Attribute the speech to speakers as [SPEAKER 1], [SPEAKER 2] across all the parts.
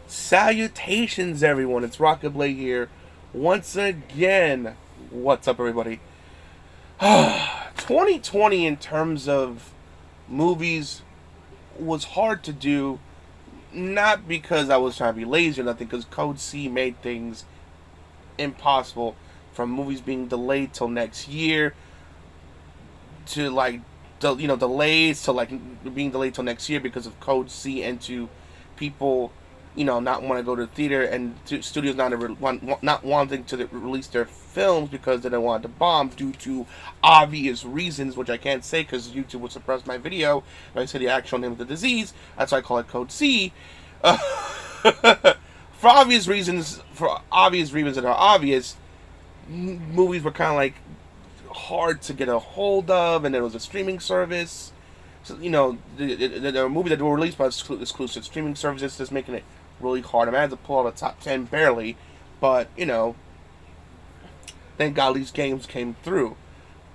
[SPEAKER 1] Salutations, everyone. It's Rockingtheblade here once again. What's up, everybody? 2020, in terms of movies, was hard to do. Not because I was trying to be lazy or nothing, because Code C made things impossible. From movies being delayed till next year, to delays to being delayed till next year because of Code C, and to people not want to go to the theater, and to studios not wanting to release their films because they don't want to bomb due to obvious reasons, which I can't say because YouTube would suppress my video if I say the actual name of the disease. That's why I call it Code C. Uh, for obvious reasons that are obvious, movies were kind of like hard to get a hold of, and there was a streaming service. So, the movies that were released by exclusive streaming services, just making it really hard. I had to pull out the top 10 barely, but, thank God these games came through.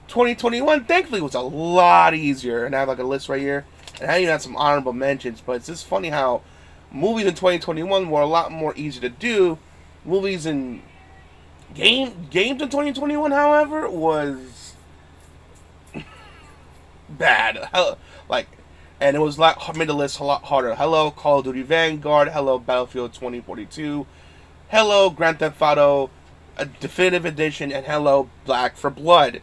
[SPEAKER 1] 2021, thankfully, was a lot easier, and I have like a list right here, and I even had some honorable mentions, but it's just funny how movies in 2021 were a lot more easy to do. Movies in games in 2021, however, was bad. And it was made the list a lot harder. Hello, Call of Duty Vanguard. Hello, Battlefield 2042. Hello, Grand Theft Auto, a Definitive Edition, and hello, Black for Blood.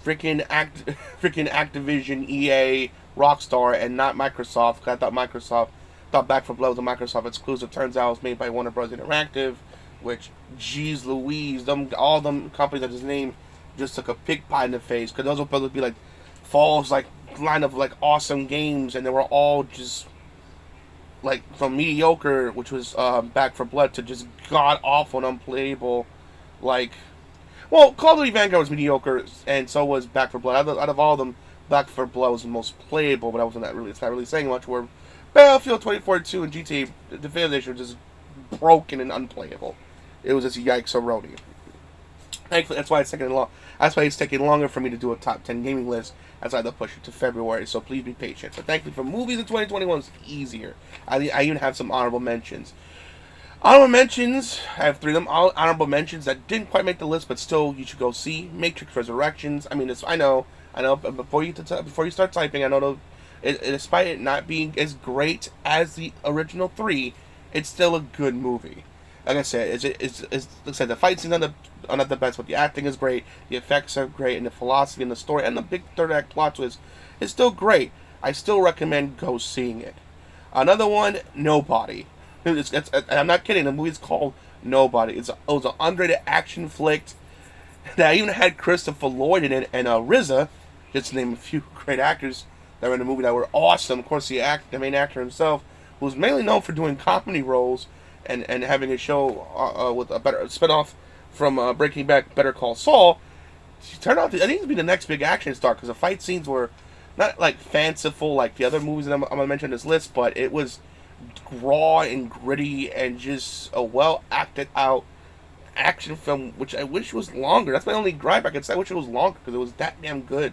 [SPEAKER 1] Freaking Activision, EA, Rockstar, and not Microsoft. Cause I thought Back for Blood was a Microsoft exclusive. Turns out it was made by Warner Bros. Interactive, which, geez Louise, all them companies that just named just took a pig pie in the face, because those were supposed to be like fall's line of awesome games, and they were all just from mediocre, which was Back for Blood, to just god awful and unplayable. Call of Duty Vanguard was mediocre, and so was Back for Blood. Out of all of them, Back for Blood was the most playable, but it's not really saying much. Where Battlefield 2042 and GTA Definitive Edition were just broken and unplayable. It was just yikes already. Thankfully, that's why it's taking longer for me to do a top 10 gaming list. That's why I had to push it to February, so please be patient. But thankfully, for movies in 2021, it's easier. I even have some honorable mentions. Honorable mentions, I have 3 of them. Honorable mentions that didn't quite make the list, but still you should go see. Matrix Resurrections. I mean, I know. But before you start typing, I know despite it not being as great as the original 3, it's still a good movie. Like I said, the fight scenes are not the best, but the acting is great, the effects are great, and the philosophy and the story and the big third act plot twist is still great. I still recommend go seeing it. Another one, Nobody. I'm not kidding. The movie's called Nobody. It was an underrated action flick that even had Christopher Lloyd in it, and RZA, just to name a few great actors that were in the movie that were awesome. Of course, the main actor himself, who was mainly known for doing comedy roles and having a show with a better spinoff from Breaking Bad, Better Call Saul. She turned out I think to be the next big action star, because the fight scenes were not fanciful like the other movies that I'm gonna mention in this list, but it was raw and gritty and just a well acted out action film, which I wish was longer. That's my only gripe. I could say I wish it was longer because it was that damn good.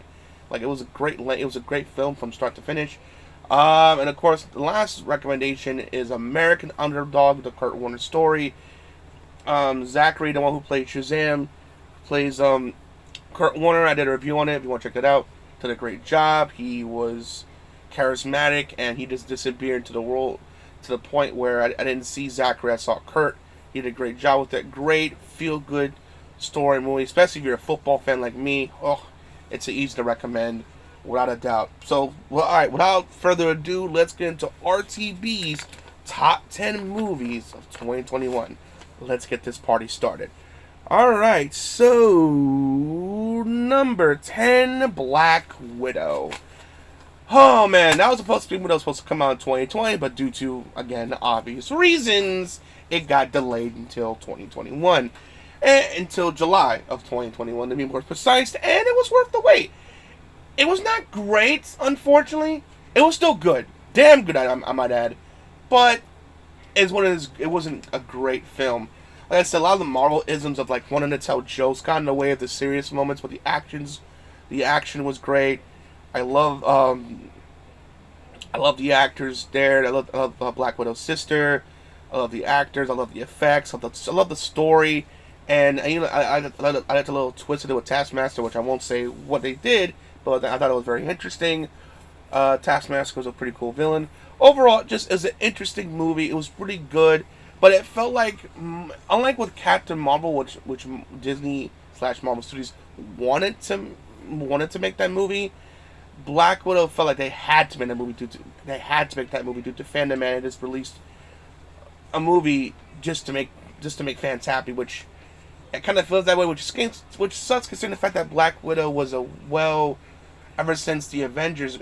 [SPEAKER 1] It was a great film from start to finish. And of course, the last recommendation is American Underdog, the Kurt Warner story. Zachary, the one who played Shazam, plays Kurt Warner. I did a review on it. If you want to check it out, did a great job. He was charismatic, and he just disappeared into the world to the point where I didn't see Zachary. I saw Kurt. He did a great job with it. Great feel good story movie, especially if you're a football fan like me. Oh, it's easy to recommend, without a doubt. So, all right, without further ado, let's get into RTB's top 10 movies of 2021. Let's get this party started. Alright, so number 10, Black Widow. Oh man, that was supposed to come out in 2020, but due to, again, obvious reasons, it got delayed until 2021. Until July of 2021, to be more precise, and it was worth the wait. It was not great, unfortunately. It was still good. Damn good, I might add. But it wasn't a great film. Like I said, a lot of the Marvel isms of wanting to tell jokes got in the way of the serious moments, but the action was great. I love the actors there. I love Black Widow's sister. I love the actors. I love the effects. I love the story. And you know, I like a little twist into a Taskmaster, which I won't say what they did, but I thought it was very interesting. Taskmaster was a pretty cool villain. Overall, just as an interesting movie, it was pretty good. But it felt like, unlike with Captain Marvel, which Disney slash Marvel Studios wanted to make that movie, Black Widow felt like they had to make that movie due to fandom, and it just released a movie just to make fans happy, which it kind of feels that way, which sucks considering the fact that Black Widow was ever since the Avengers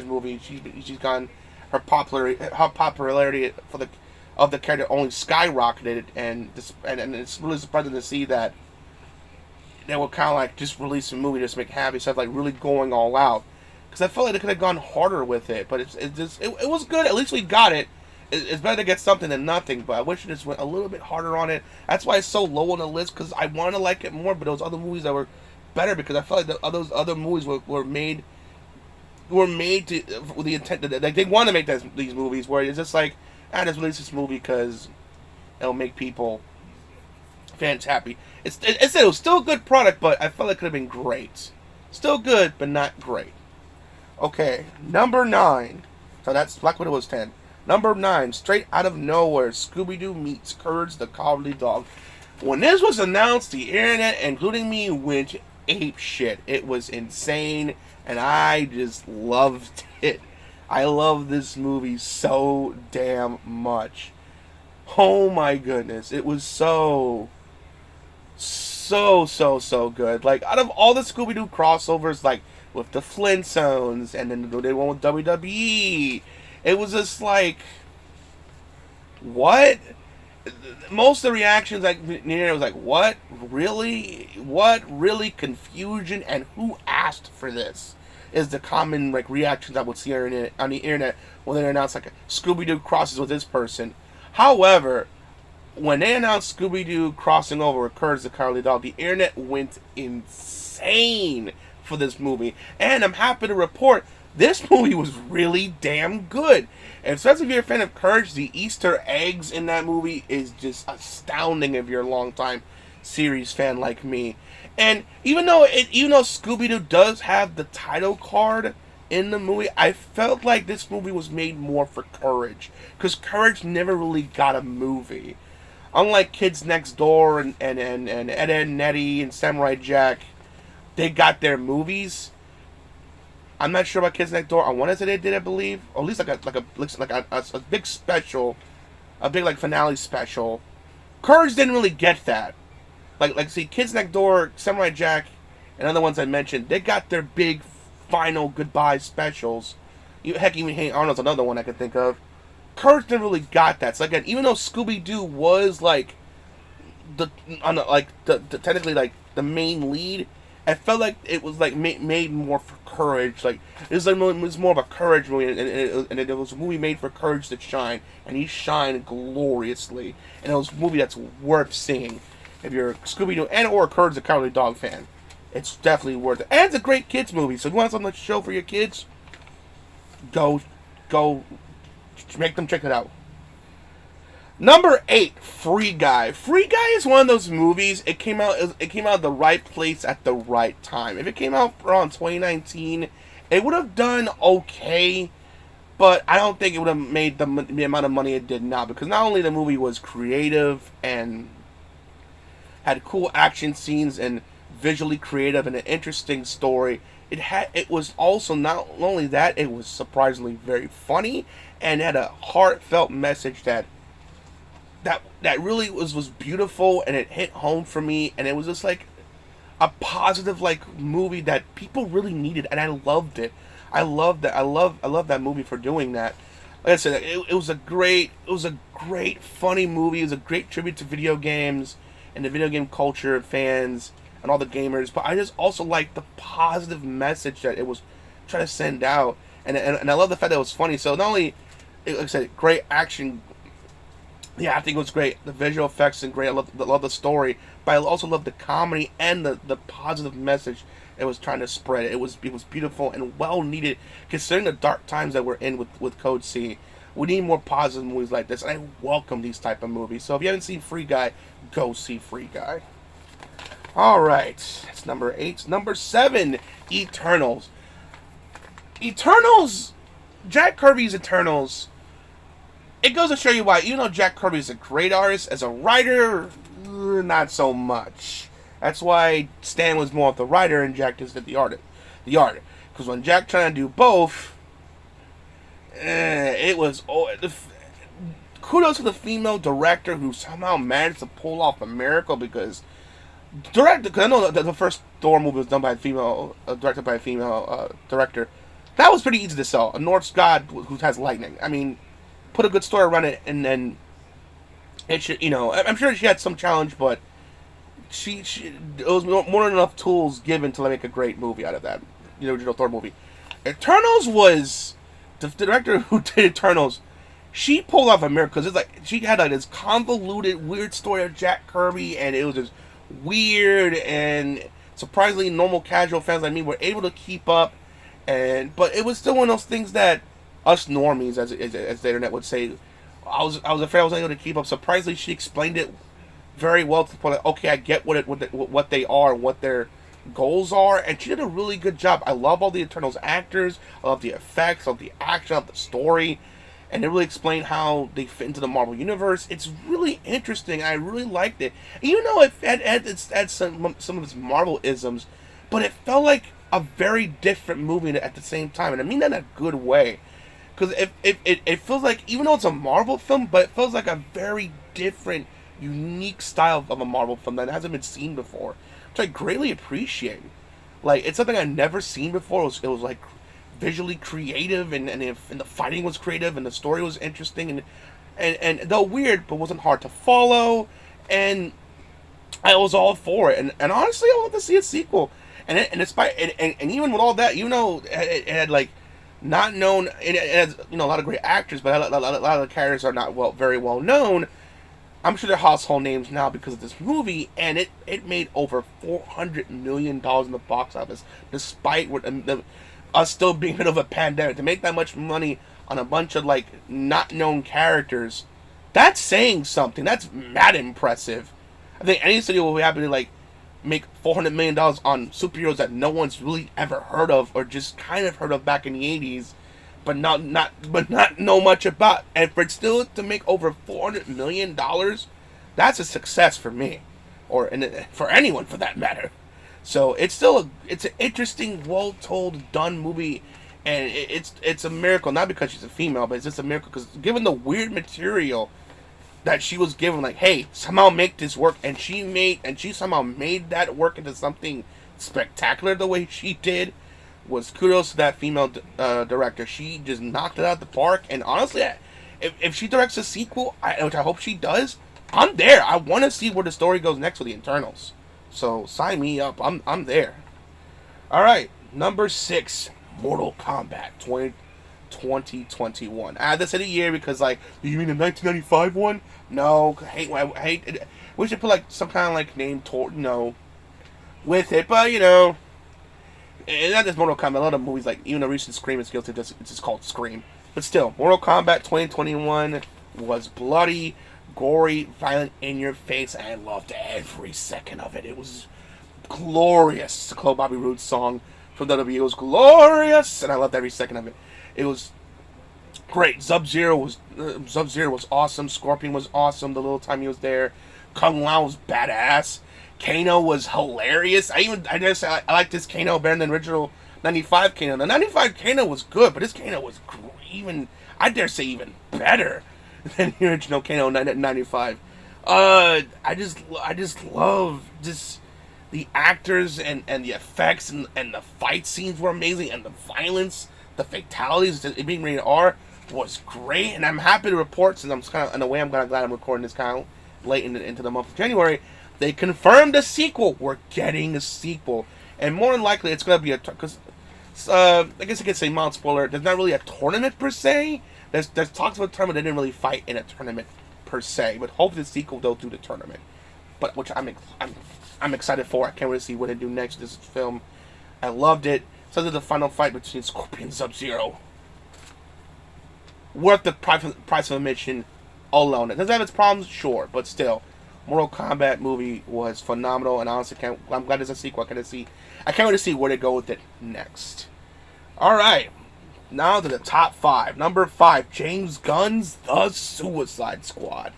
[SPEAKER 1] movie, she's gone her popularity of the character only skyrocketed, and it's really surprising to see that they were kind of like just release a movie just to make happy, instead of like really going all out. Because I felt like they could have gone harder with it, but it was good. At least we got it. It's better to get something than nothing, but I wish it just went a little bit harder on it. That's why it's so low on the list, because I want to like it more, but those other movies that were better, because I felt like those other movies were made to with the intent that like, they want to make these movies where it's just like, just release this movie because it'll make fans happy. It was still a good product, but I felt like it could have been great. Still good, but not great. Okay, number 9. So that's Black Widow was 10. Number 9, straight out of nowhere, Scooby-Doo meets Courage the Cowardly Dog. When this was announced, the internet, including me, went ape shit. It was insane, and I just loved it. I love this movie so damn much. Oh my goodness, it was so good. Like, out of all the Scooby-Doo crossovers, like with the Flintstones and then the one with WWE, it was just like, what? Most of the reactions, like, near was like, what? Really? What? Really? Confusion? And who asked for this? Is the common, like, reactions I would see on the internet when they announce, like, Scooby-Doo crosses with this person. However, when they announced Scooby-Doo crossing over with Courage the Cowardly Dog, the internet went insane for this movie. And I'm happy to report this movie was really damn good. And especially if you're a fan of Courage, the Easter eggs in that movie is just astounding if you're a longtime series fan like me. And even though Scooby-Doo does have the title card in the movie, I felt like this movie was made more for Courage, because Courage never really got a movie. Unlike Kids Next Door and Ed, Edd n Eddy and Samurai Jack, they got their movies. I'm not sure about Kids Next Door. I want to say they did, I believe, or at least like a big special, a big like finale special. Courage didn't really get that. See, Kids Next Door, Samurai Jack, and other ones I mentioned, they got their big final goodbye specials. Heck, even Hey Arnold's another one I could think of. Courage never really got that. So again, even though Scooby-Doo was like technically like the main lead, I felt like it was like made more for Courage. Like it was more of a Courage movie, and it was a movie made for Courage to shine, and he shined gloriously. And it was a movie that's worth seeing if you're a Scooby-Doo or a Courage the Cowardly Dog fan. It's definitely worth it, and it's a great kids movie. So if you want something to show for your kids, go. Make them check it out. Number 8, Free Guy. Free Guy is one of those movies. It came out at the right place at the right time. If it came out around 2019, it would have done okay, but I don't think it would have made the amount of money it did now, because not only the movie was creative and had cool action scenes and visually creative and an interesting story, it was also not only that, it was surprisingly very funny and had a heartfelt message that really was beautiful, and it hit home for me, and it was just like a positive like movie that people really needed, and I loved it. I loved that. I love that movie for doing that. Like I said, it was a great funny movie. It was a great tribute to video games and the video game culture, fans, and all the gamers. But I just also like the positive message that it was trying to send out, and I love the fact that it was funny. So not only, like I said, great action. Yeah, I think it was great. The visual effects and great. I love the story, but I also love the comedy and the positive message it was trying to spread. It was beautiful and well needed, considering the dark times that we're in with Code C. We need more positive movies like this, and I welcome these type of movies. So if you haven't seen Free Guy, go see Free Guy. All right, that's number 8. Number 7, Eternals. Eternals, Jack Kirby's Eternals. It goes to show you why, even though Jack Kirby is a great artist, as a writer, not so much. That's why Stan was more of the writer and Jack just did the art. Because when Jack tried to do both, it was... kudos to the female director who somehow managed to pull off a miracle, because I know that the first Thor movie was done by a female, directed by a female director. That was pretty easy to sell. A Norse god who has lightning. I mean, put a good story around it, and then it should, I'm sure she had some challenge, but it was more than enough tools given to make a great movie out of that, original Thor movie. Eternals was the director who did Eternals. She pulled off a miracle, because she had this convoluted, weird story of Jack Kirby, and it was just weird, and surprisingly normal casual fans like me were able to keep up, but it was still one of those things that us normies, as the internet would say, I was afraid I wasn't able to keep up. Surprisingly, she explained it very well to the point that, okay, I get what they are, what their goals are, and she did a really good job. I love all the Eternals actors, I love the effects, I love the action, I love the story, and they really explain how they fit into the Marvel Universe. It's really interesting. I really liked it. Even though it had some of its Marvel-isms, but it felt like a very different movie at the same time. And I mean that in a good way. Because it feels like, even though it's a Marvel film, but it feels like a very different, unique style of a Marvel film that hasn't been seen before, which I greatly appreciate. It's something I've never seen before. It was visually creative, and the fighting was creative, and the story was interesting, and though weird, but wasn't hard to follow, and I was all for it, and honestly, I wanted to see a sequel, and even with all that, it had not known, it has a lot of great actors, but a lot of the characters are not very well known. I'm sure they're household names now because of this movie, and it made over $400 million in the box office, despite us still being in the middle of a pandemic. To make that much money on a bunch of not known characters, that's saying something. That's mad impressive. I think any studio will be happy to make $400 million on superheroes that no one's really ever heard of, or just kind of heard of back in the 80s, but not know much about. And for it still to make over $400 million, that's a success for me, or for anyone for that matter. So it's an interesting, well-told, done movie, and it's a miracle, not because she's a female, but it's just a miracle because given the weird material that she was given, hey, somehow make this work, and she somehow made that work into something spectacular the way she did. Was kudos to that female director. She just knocked it out of the park, and honestly, if she directs a sequel, which I hope she does, I'm there. I want to see where the story goes next with the Eternals. So sign me up. I'm there. All right, number 6, Mortal Kombat 2021. I had this in a year because do you mean the 1995 one? No, I hate it. We should put some kind of name with it, but and not just Mortal Kombat. A lot of movies even the recent Scream is guilty. It's just called Scream, but still, Mortal Kombat 2021 was bloody, gory, violent, in your face, and I loved every second of it. It was glorious. To quote Bobby Roode's song from WWE, it was glorious, and I loved every second of it. It was great. Sub-Zero was awesome. Scorpion was awesome. The little time he was there. Kung Lao was badass. Kano was hilarious. I like this Kano better than the original 95 Kano. The 95 Kano was good, but this Kano was I dare say even better than the original Kano 95. I just love the actors and the effects and the fight scenes were amazing, and the violence, the fatalities, it being rated R was great, and I'm happy to report, since I'm kind of in a way I'm kind of glad I'm recording this kind of late into the month of January. They confirmed a sequel. We're getting a sequel, and more than likely it's going to be because I guess I could say mild spoiler. There's not really a tournament per se. There's talks about a tournament. They didn't really fight in a tournament per se, but hopefully the sequel they'll do the tournament. But which I'm excited for. I can't really see what they do next with this film. I loved it. So there's the final fight between Scorpion and Sub-Zero. worth the price of admission alone. It does have its problems, sure, but still, Mortal Kombat movie was phenomenal, and honestly, I'm glad there's a sequel. I can't really see where to go with it next. All right, now to the top 5. Number 5, James Gunn's The Suicide Squad.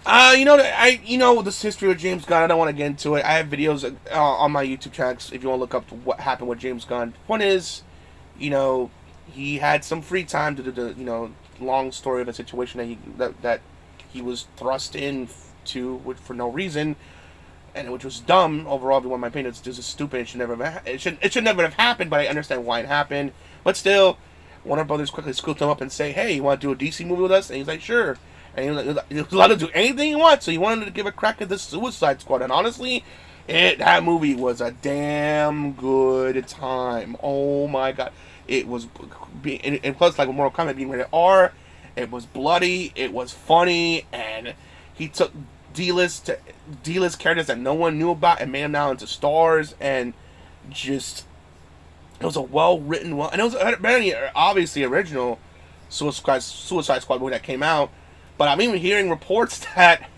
[SPEAKER 1] This history of James Gunn. I don't want to get into it. I have videos on my YouTube channel if you want to look up what happened with James Gunn. One is, he had some free time to do the, long story of the situation that he was thrust into for no reason, and which was dumb overall. In my opinion, it's just stupid. It should never have happened. But I understand why it happened. But still, Warner Brothers quickly scooped him up and say, "Hey, you want to do a DC movie with us?" And he's like, "Sure." And he was allowed to do anything he wants, so he wanted to give a crack at the Suicide Squad. And honestly, that movie was a damn good time. Oh my god. It was, and plus, like with Mortal Kombat being rated R, it was bloody, it was funny, and he took D-list characters that no one knew about and made them now into stars, and just, it was a well-written, and it was better than obviously original Suicide Squad movie that came out. But I'm even hearing reports that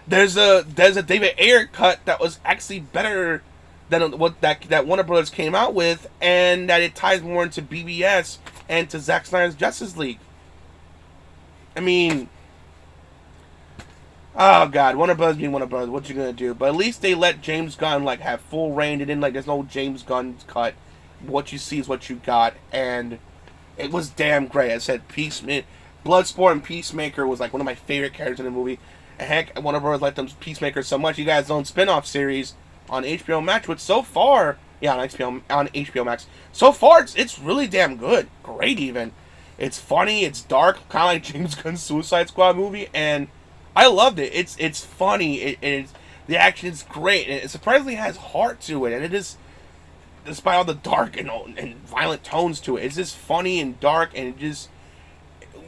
[SPEAKER 1] there's a David Ayer cut that was actually better than what that Warner Brothers came out with, and that it ties more into BBS and to Zack Snyder's Justice League. I mean, oh god, Warner Brothers being Warner Brothers, what you gonna do? But at least they let James Gunn have full reign. It didn't there's no James Gunn cut. What you see is what you got, and it was damn great. I said Bloodsport and Peacemaker was one of my favorite characters in the movie. And heck, Warner Brothers liked them Peacemaker so much. You guys' own spin-off series on HBO Max, which so far, on HBO Max. So far, it's really damn good. Great, even. It's funny. It's dark, kind of like James Gunn's Suicide Squad movie, and I loved it. It's funny. The action is great, and it surprisingly has heart to it, and it is, despite all the dark and violent tones to it, it's just funny and dark, and it just.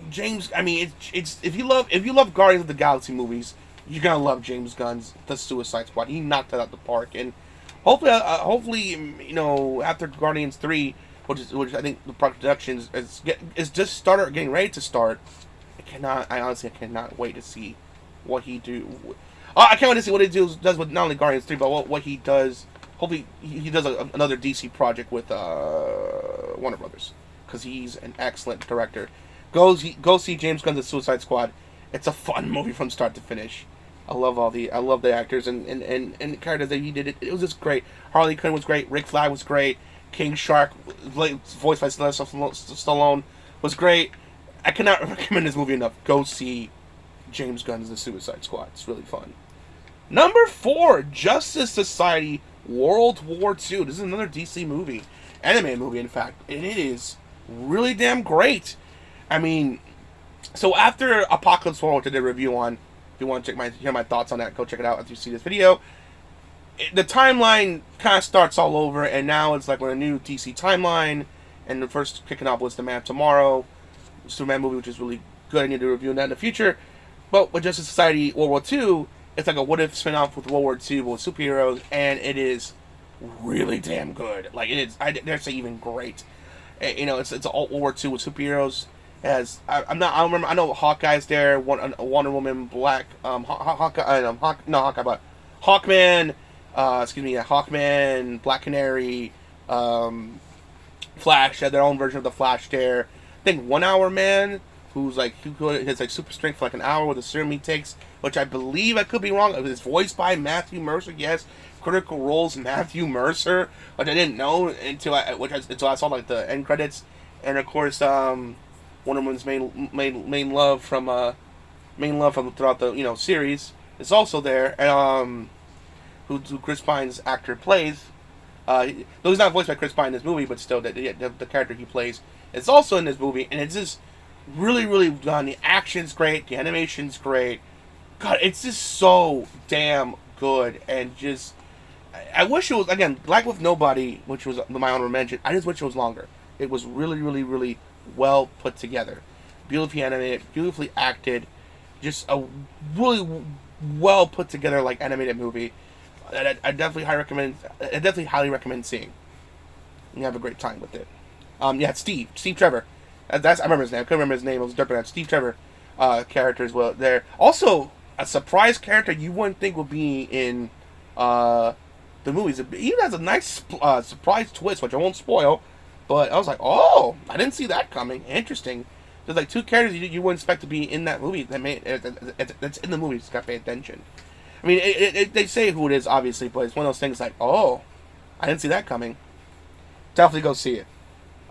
[SPEAKER 1] James, I mean, it's if you love Guardians of the Galaxy movies, you're gonna love James Gunn's The Suicide Squad. He knocked it out the park, and hopefully, after Guardians 3, which I think the production is just started or getting ready to start. I honestly cannot wait to see what he do. I can't wait to see what he does with not only Guardians 3, but what he does. Hopefully, he does another DC project with Warner Brothers, because he's an excellent director. Go see James Gunn's The Suicide Squad. It's a fun movie from start to finish. I love the actors and the characters that he did. It was just great. Harley Quinn was great. Rick Flag was great. King Shark, voiced by Sylvester Stallone, was great. I cannot recommend this movie enough. Go see James Gunn's The Suicide Squad. It's really fun. Number 4, Justice Society World War II. This is another DC movie. Animated movie, in fact. And it is really damn great. I mean, so after Apocalypse War, which I did a review on, if you want to hear my thoughts on that, go check it out after you see this video. The timeline kind of starts all over, and now it's we're in a new DC timeline, and the first kicking off was The Man of Tomorrow, Superman movie, which is really good. I need to review that in the future. But with Justice Society World War II, it's like a what-if spin-off with World War II with superheroes, and it is really damn good. It is, I dare say, even great. It's an World War II with superheroes. I know Hawkeye's there, Wonder Woman, Black, Hawkman, Hawkman, Black Canary, Flash had their own version of the Flash there. I think 1 Hour Man, who has super strength for an hour with a serum he takes, which I believe, I could be wrong, it was voiced by Matthew Mercer. Yes, Critical Role's Matthew Mercer, which I didn't know until I saw the end credits, and of course Wonder Woman's main love from throughout the series is also there, and who Chris Pine's actor plays. Though he's not voiced by Chris Pine in this movie, but still the character he plays is also in this movie, and it's just really, really done. The action's great, the animation's great. God, it's just so damn good, and just I wish it was, again, like with Nobody, which was my honorable mention. I just wish it was longer. It was really, really, really well put together, beautifully animated, beautifully acted, just a really well put together animated movie that I definitely highly recommend seeing. You have a great time with it. Steve Trevor, That's I remember his name. I couldn't remember his name. It was Dirk Steve Trevor character as well there. Also, a surprise character you wouldn't think would be in the movies. It even has a nice surprise twist, which I won't spoil. But I was like, oh, I didn't see that coming. Interesting. There's like two characters you wouldn't expect to be in that movie that's in the movie. Just got to pay attention. I mean, they say who it is, obviously, but it's one of those things like, oh, I didn't see that coming. Definitely go see it.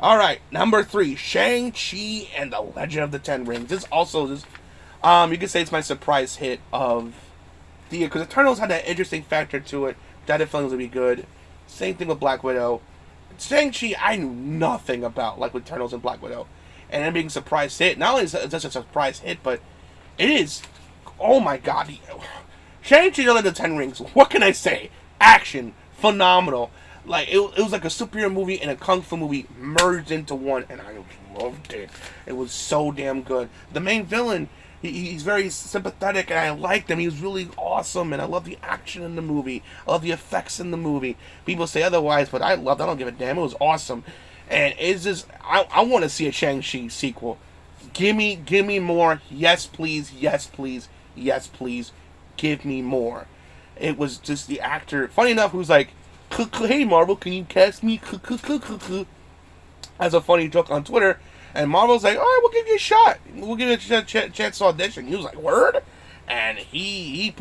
[SPEAKER 1] Alright, number 3, Shang-Chi and the Legend of the Ten Rings. This also, you could say it's my surprise hit of the year, because Eternals had that interesting factor to it, which I had a feeling was going to be good. Same thing with Black Widow. Shang-Chi, I knew nothing about, like with Eternals and Black Widow. And then being a surprise hit, not only is it just a surprise hit, but it is, oh my god, Shang-Chi and the Legend of the Ten Rings, what can I say? Action, phenomenal. Like, it was like a superhero movie and a kung fu movie merged into one, and I loved it. It was so damn good. The main villain, he's very sympathetic, and I liked him. He was really awesome, and I love the action in the movie. I love the effects in the movie. People say otherwise, but I loved it. I don't give a damn. It was awesome. And it's just, I want to see a Shang-Chi sequel. Give me more. Yes, please. Yes, please. Yes, please. Give me more. It was just the actor, funny enough, who's like, hey Marvel, can you cast me? As a funny joke on Twitter, and Marvel's like, all right, we'll give you a shot. We'll give you a chance to audition. He was like, word, and he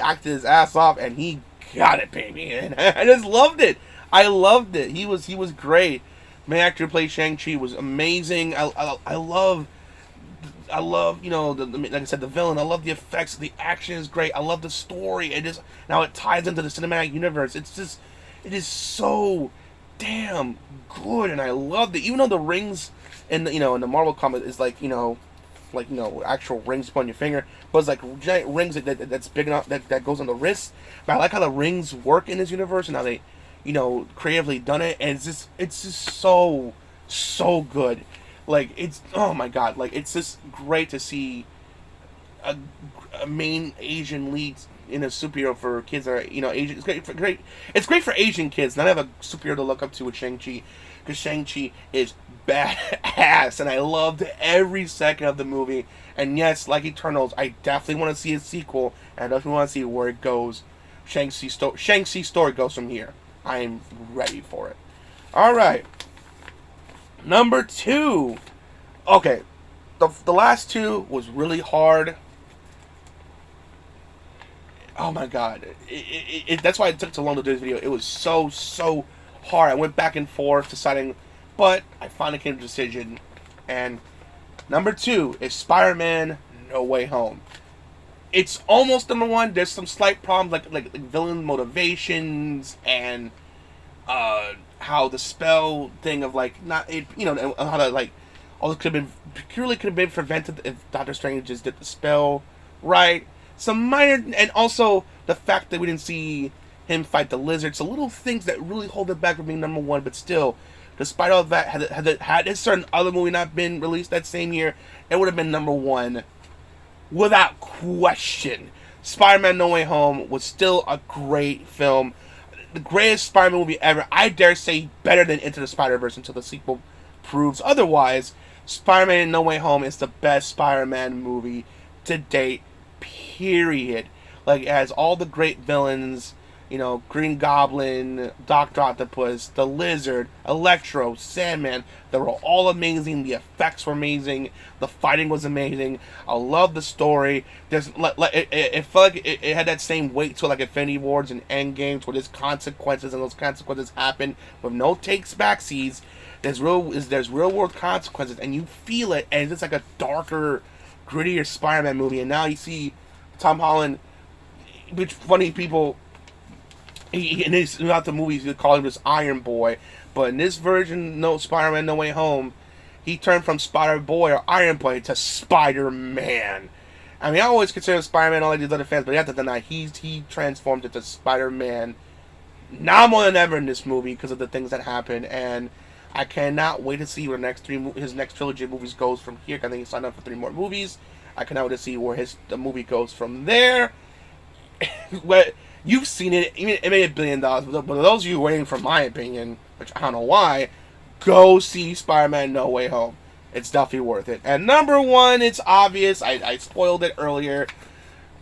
[SPEAKER 1] acted his ass off, and he got it, baby, and I just loved it. I loved it. He was great. The main actor who played Shang-Chi was amazing. I love, like I said, the villain. I love the effects. The action is great. I love the story. Now it ties into the cinematic universe. It is so damn good, and I loved it. Even though the rings in the Marvel comic is like actual rings you put on your finger, but it's like giant rings that's big enough that goes on the wrist. But I like how the rings work in this universe and how they, creatively done it, and it's just so good. Like, it's, oh my god, like, it's just great to see a main Asian lead in a superhero for kids that are, Asian. It's great for Asian kids not to have a superhero to look up to with Shang-Chi, because Shang-Chi is badass, and I loved every second of the movie. And yes, like Eternals, I definitely want to see a sequel, and I definitely want to see where it goes. Shang-Chi's story goes from here. I'm ready for it. Alright. Number 2. Okay. The last two was really hard. Oh my god. That's why it took so long to do this video. It was so hard. I went back and forth deciding, but I finally came to a decision. And number 2 is Spider-Man No Way Home. It's almost number 1. There's some slight problems like villain motivations and how the spell thing of how to all this could have been prevented if Doctor Strange just did the spell right. Some minor, and also the fact that we didn't see him fight the lizard. So little things that really hold it back from being number 1. But still, despite all that, had a certain other movie not been released that same year, it would have been number 1 without question. Spider-Man No Way Home was still a great film. The greatest Spider-Man movie ever. I dare say better than Into the Spider-Verse until the sequel proves otherwise. Spider-Man No Way Home is the best Spider-Man movie to date, period. Like, it has all the great villains, Green Goblin, Dr. Octopus, the Lizard, Electro, Sandman. They were all amazing. The effects were amazing. The fighting was amazing. I love the story. It felt like it had that same weight to like Infinity Wars and Endgames, where there's consequences, and those consequences happen with no takes backsies. There's real world consequences, and you feel it, and it's like a darker, grittier Spider-Man movie. And now you see Tom Holland, which funny people. In throughout the movies, you call him this Iron Boy, but in this version, Spider-Man No Way Home, he turned from Spider-Boy or Iron Boy to Spider-Man. I mean, I always consider him Spider-Man, all these other fans, but after that, he transformed into Spider-Man now more than ever in this movie because of the things that happen, and I cannot wait to see where his next trilogy of movies goes from here. I think he signed up for 3 more movies. I cannot wait to see where the movie goes from there. You've seen it. It made $1 billion. But those of you waiting for my opinion, which I don't know why, go see Spider-Man No Way Home. It's definitely worth it. And number one, it's obvious. I spoiled it earlier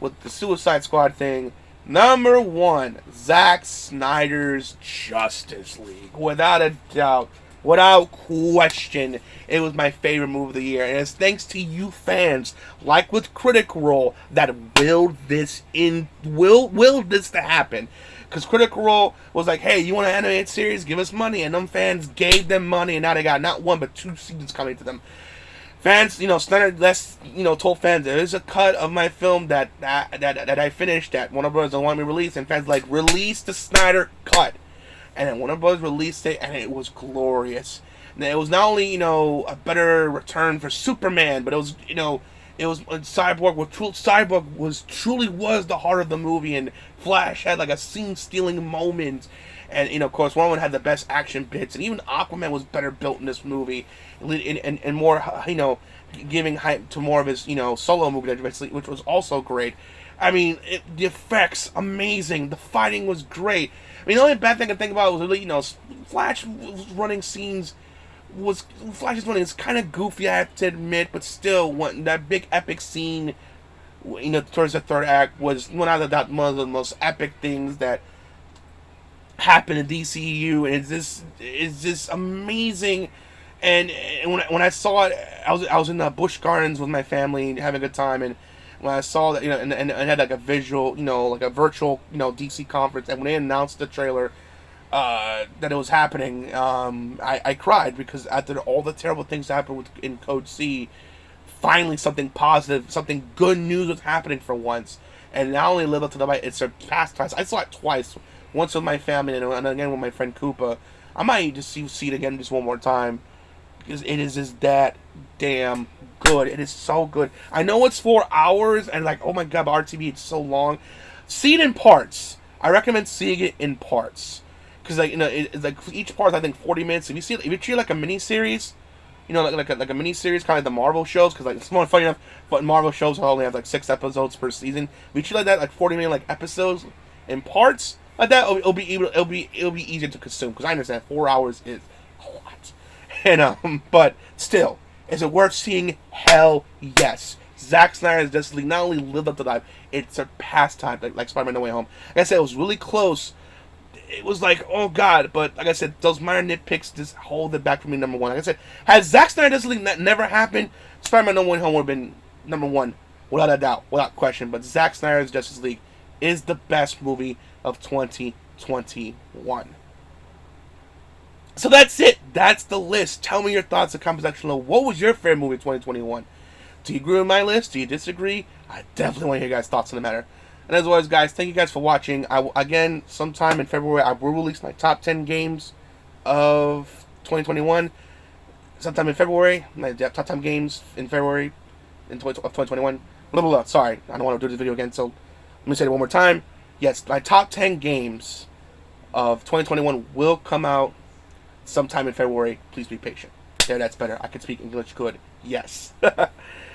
[SPEAKER 1] with the Suicide Squad thing. Number one, Zack Snyder's Justice League. Without a doubt, without question, it was my favorite movie of the year. And it's thanks to you fans, like with Critical Role, that willed this to happen. Because Critical Role was like, hey, you want an animated series? Give us money. And them fans gave them money, and now they got not one, but 2 seasons coming to them. Fans, Snyder told fans there is a cut of my film that I finished that Warner Bros. Don't want me to release, and fans like, release the Snyder cut. And then Warner Bros. Released it, and it was glorious. And it was not only, a better return for Superman, but it was, it was Cyborg was truly the heart of the movie, and Flash had like a scene-stealing moment, and of course Wonder Woman had the best action bits, and even Aquaman was better built in this movie, and more giving hype to more of his solo movie, which was also great. I mean, the effects amazing, the fighting was great. I mean, the only bad thing I can think about was really Flash running scenes. Flash's running is kind of goofy, I have to admit, but still, that big epic scene, towards the third act was without a doubt one of the most epic things that happened in DCEU, and it's just amazing. And when I saw it, I was in the Busch Gardens with my family having a good time, and when I saw that, and had like a visual, like a virtual, DC conference, and when they announced the trailer. That it was happening, I cried, because after all the terrible things that happened in Code C, finally something positive, something good news was happening for once, and not only lived up to the hype, it surpassed twice. I saw it twice, once with my family and again with my friend Koopa. I might just see it again just one more time, because it is just that damn good. It is so good. I know it's 4 hours, and like, oh my god, but RTB, it's so long. See it in parts. I recommend seeing it in parts. Because it's like each part is, I think, 40 minutes. If you treat it like a mini series, like a mini series, kind of like the Marvel shows. Because it's more funny enough, but Marvel shows only have like 6 episodes per season. If you treat like that, like 40-minute like episodes in parts like that, it'll be easier to consume. Because I understand 4 hours is a lot, and but still, is it worth seeing? Hell yes. Zack Snyder's Justice League not only lived up to the hype, it surpassed time, like Spider-Man No Way Home. Like I said, it was really close. It was like, oh god, but like I said, those minor nitpicks just hold it back for me, number one. Like I said, had Zack Snyder's Justice League never happened, Spider-Man No Way Home would have been number one, without a doubt, without question. But Zack Snyder's Justice League is the best movie of 2021. So that's it. That's the list. Tell me your thoughts in the comment section below. What was your favorite movie of 2021? Do you agree with my list? Do you disagree? I definitely want to hear your guys' thoughts on the matter. And as always, guys, thank you guys for watching. Again, sometime in February, I will release my top 10 games of 2021. Sometime in February, my top 10 games in February of 2021. Blah, blah, blah. Sorry, I don't want to do this video again, so let me say it one more time. Yes, my top 10 games of 2021 will come out sometime in February. Please be patient. There, that's better. I can speak English good. Yes.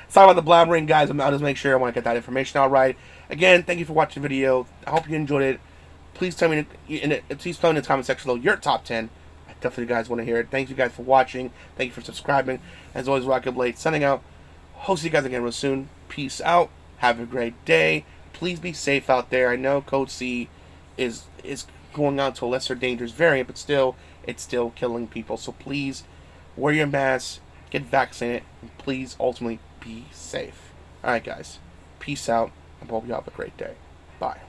[SPEAKER 1] Sorry about the blabbering, guys. I'll just make sure I want to get that information out right. Again, thank you for watching the video. I hope you enjoyed it. Please tell me in the comment section below your top 10. I definitely guys want to hear it. Thank you guys for watching. Thank you for subscribing. As always, Rockingtheblade signing out. Hope to see you guys again real soon. Peace out. Have a great day. Please be safe out there. I know Code C is going on to a lesser dangerous variant, but still, it's still killing people. So please wear your mask, get vaccinated, and please ultimately be safe. Alright guys, peace out, and hope you have a great day. Bye.